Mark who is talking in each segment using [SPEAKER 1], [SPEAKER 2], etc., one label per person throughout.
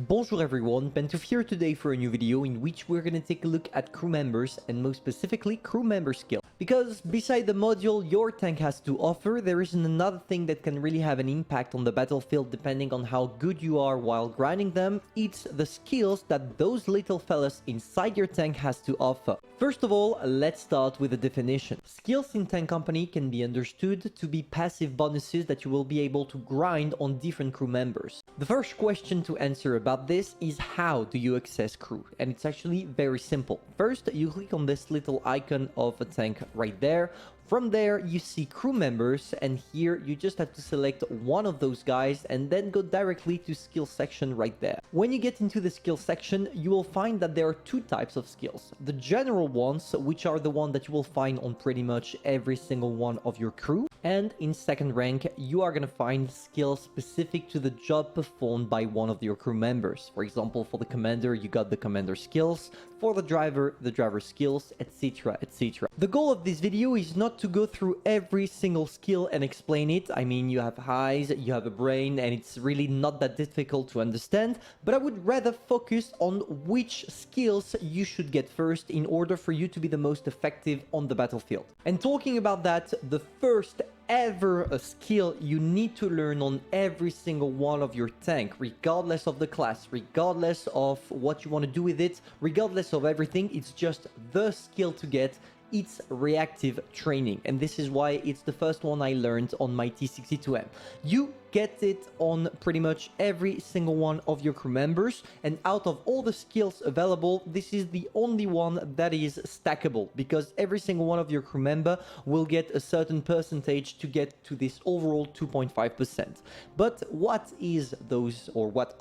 [SPEAKER 1] Bonjour everyone, Pantoufleee here today for a new video in which we're gonna take a look at crew members and most specifically crew member skill. Because beside the module your tank has to offer, there isn't another thing that can really have an impact on the battlefield depending on how good you are while grinding them. It's the skills that those little fellas inside your tank has to offer. First of all, let's start with the definition. Skills in Tank Company can be understood to be passive bonuses that you will be able to grind on different crew members. The first question to answer about this is how do you access crew? And it's actually very simple. First, you click on this little icon of a tank right there. From there, you see crew members, and here you just have to select one of those guys and then go directly to skill section right there. When you get into the skill section, you will find that there are two types of skills. The general ones, which are the one that you will find on pretty much every single one of your crew. And in second rank, you are going to find skills specific to the job performed by one of your crew members. For example, for the commander, you got the commander skills. For the driver skills, etc, etc. The goal of this video is not to go through every single skill and explain it. I mean, you have eyes, you have a brain, and it's really not that difficult to understand, but I would rather focus on which skills you should get first in order for you to be the most effective on the battlefield. And talking about that, the first ever a skill you need to learn on every single one of your tank, regardless of the class, regardless of what you want to do with it, regardless of everything, it's just the skill to get. It's reactive training, and this is why it's the first one I learned on my T62M. You get it on pretty much every single one of your crew members, and out of all the skills available, this is the only one that is stackable, because every single one of your crew member will get a certain percentage to get to this overall 2.5%. But what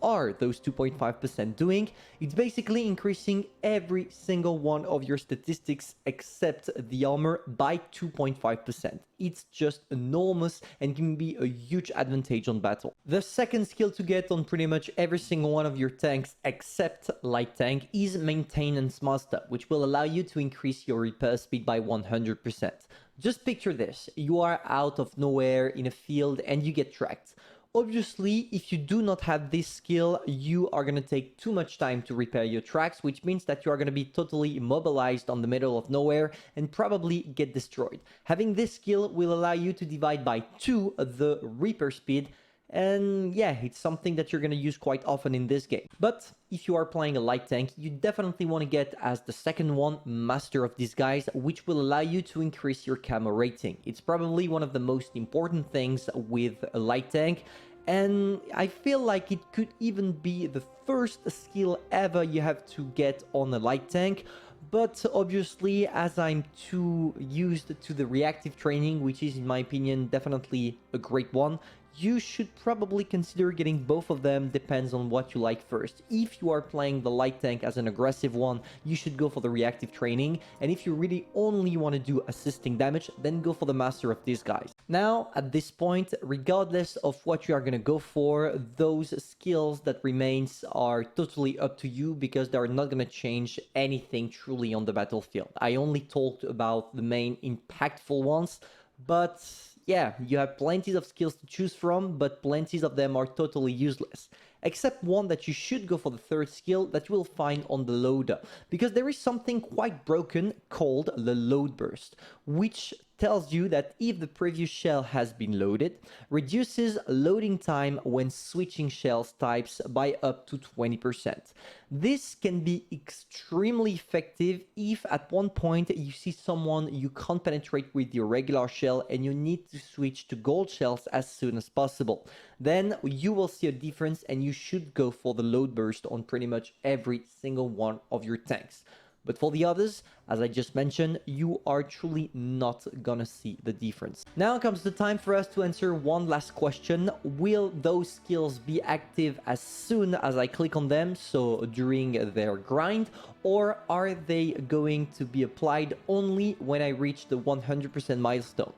[SPEAKER 1] are those 2.5% doing? It's basically increasing every single one of your statistics except the armor by 2.5%. It's just enormous and can be a huge advantage on battle. The second skill to get on pretty much every single one of your tanks except light tank is Maintenance Master, which will allow you to increase your repair speed by 100%. Just picture this, you are out of nowhere in a field and you get tracked. Obviously, if you do not have this skill, you are going to take too much time to repair your tracks, which means that you are going to be totally immobilized on the middle of nowhere and probably get destroyed. Having this skill will allow you to divide by 2 the repair speed, and yeah, it's something that you're going to use quite often in this game. But if you are playing a light tank, you definitely want to get as the second one Master of Disguise, which will allow you to increase your camo rating. It's probably one of the most important things with a light tank, and I feel like it could even be the first skill ever you have to get on a light tank. But obviously, as I'm too used to the reactive training, which is in my opinion definitely a great one, you should probably consider getting both of them, depends on what you like first. If you are playing the light tank as an aggressive one, you should go for the reactive training, and if you really only want to do assisting damage, then go for the Master of Disguise. Now, at this point, regardless of what you are going to go for, those skills that remains are totally up to you because they are not going to change anything truly on the battlefield. I only talked about the main impactful ones, but yeah, you have plenty of skills to choose from, but plenty of them are totally useless. Except one that you should go for the third skill that you will find on the loader, because there is something quite broken called the load burst, which tells you that if the previous shell has been loaded, reduces loading time when switching shells types by up to 20%. This can be extremely effective if at one point you see someone you can't penetrate with your regular shell and you need to switch to gold shells as soon as possible. Then you will see a difference and you should go for the load burst on pretty much every single one of your tanks. But for the others, as I just mentioned, you are truly not gonna see the difference. Now comes the time for us to answer one last question. Will those skills be active as soon as I click on them, so during their grind, or are they going to be applied only when I reach the 100% milestone?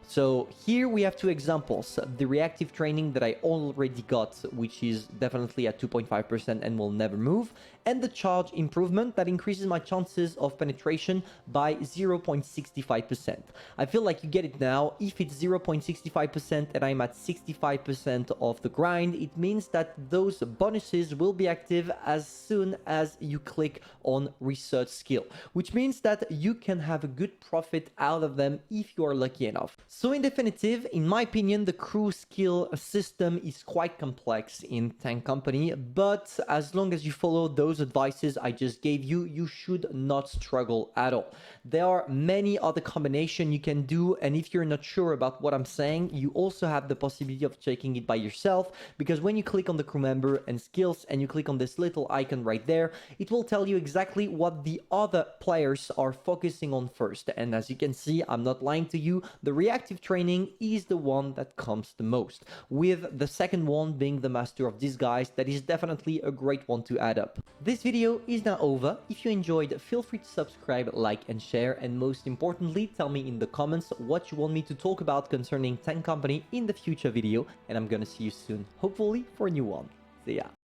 [SPEAKER 1] So here we have two examples. The reactive training that I already got, which is definitely at 2.5% and will never move, and the charge improvement that increases my chances of penetration by 0.65%. I feel like you get it now. If it's 0.65% and I'm at 65% of the grind, it means that those bonuses will be active as soon as you click on research skill, which means that you can have a good profit out of them if you are lucky enough. So in definitive, in my opinion, the crew skill system is quite complex in Tank Company, but as long as you follow those advices I just gave you, you should not struggle at all. There are many other combinations you can do, and if you're not sure about what I'm saying, you also have the possibility of checking it by yourself, because when you click on the crew member and skills and you click on this little icon right there, it will tell you exactly what the other players are focusing on first. And as you can see, I'm not lying to you, the reactive training is the one that comes the most, with the second one being the Master of Disguise. That is definitely a great one to add up. This video is now over. If you enjoyed, feel free to subscribe, like and share, and most importantly, tell me in the comments what you want me to talk about concerning Tank Company in the future video, and I'm gonna see you soon, hopefully for a new one. See ya.